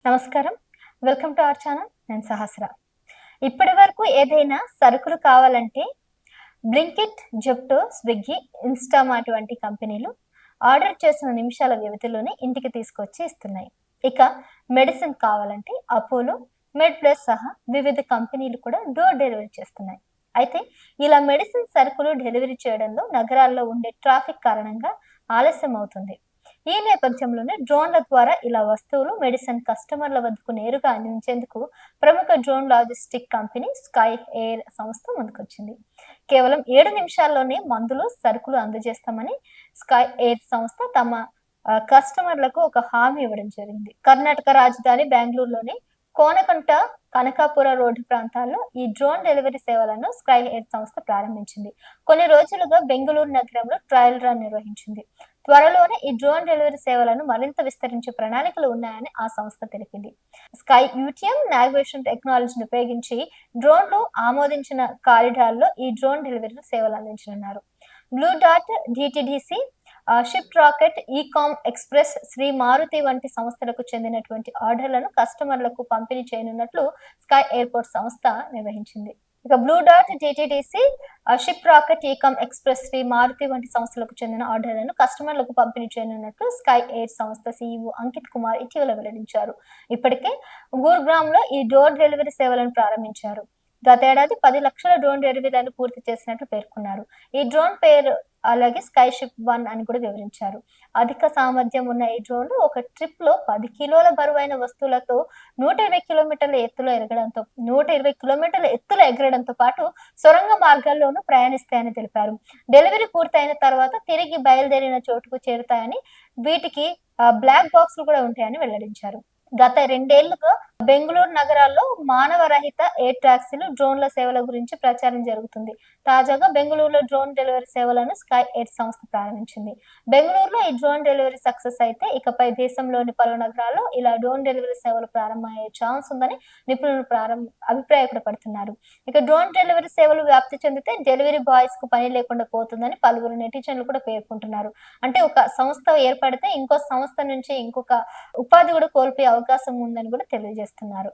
నమస్కారం. Welcome to our channel. నేను సహస్ర. ఇప్పటి వరకు ఏదైనా సరుకులు కావాలంటే బ్లింకిట్, జెప్టో, స్విగ్గీ, ఇన్‌స్టామార్ట్ వంటి కంపెనీలు ఆర్డర్ చేసిన నిమిషాల వ్యవధిలోనే ఇంటికి తీసుకొచ్చి ఇస్తున్నాయి. ఇక మెడిసిన్ కావాలంటే అపోలో, మెడ్‌ప్లస్ సహా వివిధ కంపెనీలు కూడా డోర్ డెలివరీ చేస్తున్నాయి. అయితే ఇలా మెడిసిన్ సరుకులు డెలివరీ చేయడంలో నగరాల్లో ఉండే ట్రాఫిక్ కారణంగా ఆలస్యం అవుతుంది. ఈ నేపథ్యంలోనే డ్రోన్ల ద్వారా ఇలా వస్తువులు, మెడిసిన్ కస్టమర్ల వద్దకు నేరుగా అందించేందుకు ప్రముఖ drone logistic company sky Air సంస్థ ముందుకొచ్చింది. కేవలం 7 నిమిషాల్లోనే మందులు, సరుకులు అందజేస్తామని స్కై ఎయిర్ సంస్థ తమ కస్టమర్లకు ఒక హామీ ఇవ్వడం జరిగింది. కర్ణాటక రాజధాని బెంగుళూరులోని కోనకంట, కనకాపుర రోడ్డు ప్రాంతాల్లో ఈ డ్రోన్ డెలివరీ సేవలను స్కై ఎయిర్ సంస్థ ప్రారంభించింది. కొన్ని రోజులుగా బెంగుళూరు నగరంలో ట్రయల్ రన్ నిర్వహించింది. త్వరలోనే ఈ డ్రోన్ డెలివరీ సేవలను మరింత విస్తరించే ప్రణాళికలు ఉన్నాయని ఆ సంస్థ తెలిపింది. స్కై యూటీఎం నావిగేషన్ టెక్నాలజీని ఉపయోగించి డ్రోన్లు ఆమోదించిన కారిడార్లో ఈ డ్రోన్ డెలివరీ సేవలు అందించనున్నారు. బ్లూ డాట్, DTDC, Shiprocket, Ecom Express, Shree Maruti వంటి సంస్థలకు చెందినటువంటి ఆర్డర్లను కస్టమర్లకు పంపిణీ చేయనున్నట్లు స్కై ఎయిర్‌పోర్ట్ సంస్థ నిర్వహించింది. ఇక బ్లూ డాట్, DTDC, Shiprocket, Ecom Express, Shree Maruti వంటి సంస్థలకు చెందిన ఆర్డర్లను కస్టమర్లకు పంపిణీ చేయనున్నట్లు స్కై ఎయిర్ సంస్థ సీఈఓ అంకిత్ కుమార్ ఇటీవల వెల్లడించారు. ఇప్పటికే గురుగ్రామ్‌లో ఈ డోర్ డెలివరీ సేవలను ప్రారంభించారు. గతేడాది 10 లక్షల డ్రోన్ డెలివరీలను పూర్తి చేసినట్లు పేర్కొన్నారు. ఈ డ్రోన్ పేరు అలాగే స్కై షిప్ 1 అని కూడా వివరించారు. అధిక సామర్థ్యం ఉన్న ఈ డ్రోన్లు ఒక ట్రిప్‌లో 10 కిలోల బరువైన వస్తువులతో 120 కిలోమీటర్ల ఎత్తులో ఎగరడంతో పాటు సొరంగ మార్గాల్లోనూ ప్రయాణిస్తాయని తెలిపారు. డెలివరీ పూర్తయిన తర్వాత తిరిగి బయలుదేరిన చోటుకు చేరుతాయని, వీటికి బ్లాక్ బాక్స్‌లు కూడా ఉంటాయని వెల్లడించారు. గత 2 ఏళ్లుగా బెంగుళూరు నగరాల్లో మానవ రహిత ఎయిర్ టాక్సీలు, డ్రోన్ల సేవల గురించి ప్రచారం జరుగుతుంది. తాజాగా బెంగుళూరులో డ్రోన్ డెలివరీ సేవలను స్కై ఎయిర్ సంస్థ ప్రారంభించింది. బెంగుళూరులో ఈ డ్రోన్ డెలివరీ సక్సెస్ అయితే ఇకపై దేశంలోని పలు నగరాల్లో ఇలా డ్రోన్ డెలివరీ సేవలు ప్రారంభమయ్యే ఛాన్స్ ఉందని నిపుణులు అభిప్రాయపడుతున్నారు. ఇక డ్రోన్ డెలివరీ సేవలు వ్యాప్తి చెందితే డెలివరీ బాయ్స్ కు పని లేకుండా పోతుందని పలువురు నెటిజన్లు కూడా పేర్కొంటున్నారు. అంటే ఒక సంస్థ ఏర్పడితే ఇంకో సంస్థ నుంచి ఇంకొక ఉపాధి కూడా కోల్పోయే అవకాశం ఉందని కూడా తెలియజేస్తున్నారు.